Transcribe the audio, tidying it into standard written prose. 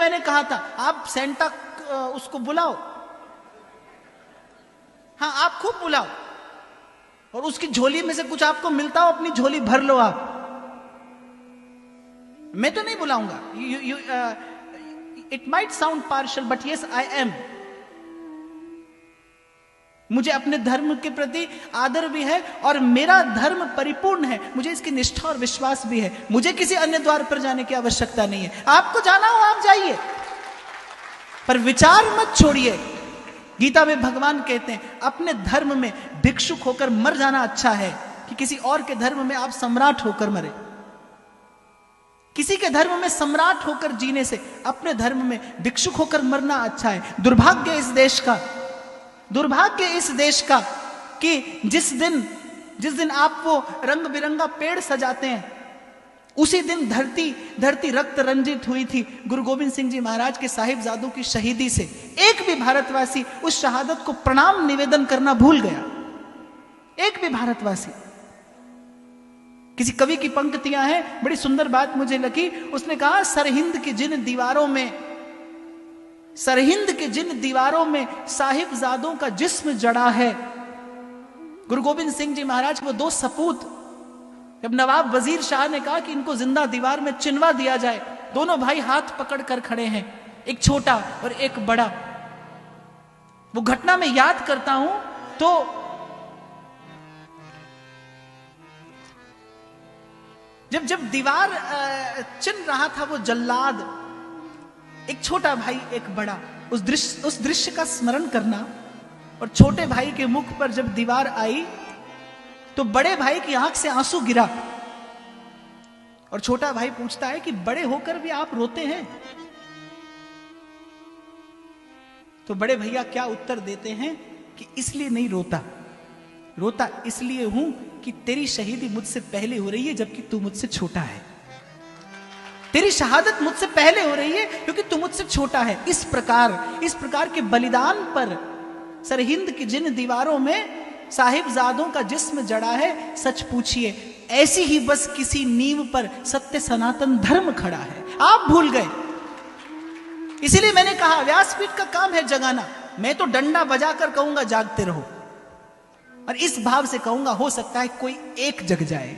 मैंने कहा था आप सेंटा उसको बुलाओ, हाँ आप खूब बुलाओ, और उसकी झोली में से कुछ आपको मिलता हो अपनी झोली भर लो आप। मैं तो नहीं बुलाऊंगा। It might sound partial but yes I am. मुझे अपने धर्म के प्रति आदर भी है और मेरा धर्म परिपूर्ण है, मुझे इसकी निष्ठा और विश्वास भी है। मुझे किसी अन्य द्वार पर जाने की आवश्यकता नहीं है। आपको जाना हो आप जाइए, पर विचार मत छोड़िए। गीता में भगवान कहते हैं अपने धर्म में भिक्षुक होकर मर जाना अच्छा है कि किसी और के धर्म में आप सम्राट होकर मरे। किसी के धर्म में सम्राट होकर जीने से अपने धर्म में भिक्षुक होकर मरना अच्छा है। दुर्भाग्य इस देश का, दुर्भाग्य इस देश का कि जिस दिन आप वो रंग बिरंगा पेड़ सजाते हैं उसी दिन धरती रक्त रंजित हुई थी गुरु गोविंद सिंह जी महाराज के साहिबजादों की शहीदी से। एक भी भारतवासी उस शहादत को प्रणाम निवेदन करना भूल गया, एक भी भारतवासी। किसी कवि की पंक्तियां हैं, बड़ी सुंदर बात मुझे लगी। उसने कहा सरहिंद की जिन दीवारों में साहिबजादों का जिस्म जड़ा है। गुरु गोविंद सिंह जी महाराज वो दो सपूत, जब नवाब वजीर शाह ने कहा कि इनको जिंदा दीवार में चिनवा दिया जाए, दोनों भाई हाथ पकड़ कर खड़े हैं, एक छोटा और एक बड़ा। वो घटना में याद करता हूं तो जब दीवार चिन रहा था वो जल्लाद, एक छोटा भाई एक बड़ा, उस दृश्य का स्मरण करना। और छोटे भाई के मुख पर जब दीवार आई तो बड़े भाई की आंख से आंसू गिरा और छोटा भाई पूछता है कि बड़े होकर भी आप रोते हैं? तो बड़े भैया क्या उत्तर देते हैं कि इसलिए नहीं रोता, रोता इसलिए हूं कि तेरी शहीदी मुझसे पहले हो रही है जबकि तू मुझसे छोटा है। तेरी शहादत मुझसे पहले हो रही है क्योंकि तू मुझसे छोटा है। इस प्रकार के बलिदान पर सरहिंद की जिन दीवारों में साहिबजादों का जिस्म जड़ा है, सच पूछिए ऐसी ही बस किसी नींव पर सत्य सनातन धर्म खड़ा है। आप भूल गए। इसीलिए मैंने कहा व्यासपीठ का काम है जगाना। मैं तो डंडा बजाकर कहूंगा जागते रहो, और इस भाव से कहूंगा हो सकता है कोई एक जग जाए।